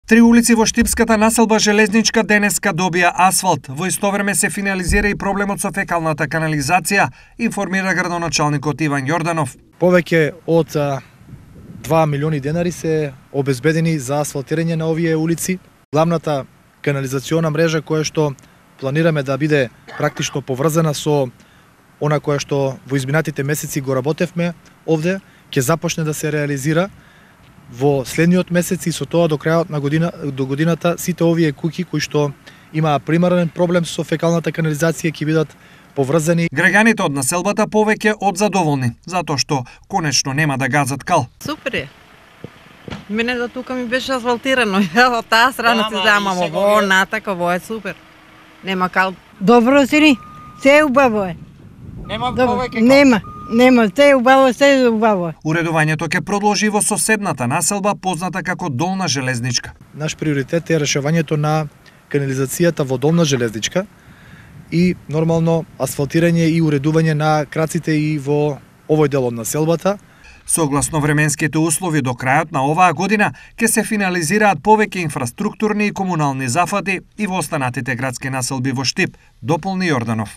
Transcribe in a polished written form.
Три улици во Штипската населба Железничка денеска добија асфалт. Во исто време се финализира и проблемот со фекалната канализација, информира градоначалникот Иван Јорданов. Повеќе од 2 милиони денари се обезбедени за асфалтирање на овие улици. Главната канализациона мрежа која што планираме да биде практично поврзана со она која што во изминатите месеци го работевме овде, ќе започне да се реализира во следниот месец и со тоа до крајот на годината сите овие куќи кои што имаа примарен проблем со фекалната канализација ќе бидат поврзани. Граѓаните од населбата повеќе од задоволни, затоа што конечно нема да газат кал. Супер е. Мене до тука ми беше асфалтирано, ја од таа страна се замам, ово натака, ово е супер. Нема кал. Добро си, се убаво е. Нема повеќе кал? Нема, се убаво, се убаво. Уредувањето ќе продолжи во соседната населба позната како Долна Железничка. Наш приоритет е решавањето на канализацијата во Долна Железничка и нормално асфалтирање и уредување на краците и во овој дел од населбата. Согласно временските услови до крајот на оваа година ќе се финализираат повеќе инфраструктурни и комунални зафати и во останатите градски населби во Штип, дополни Јорданов.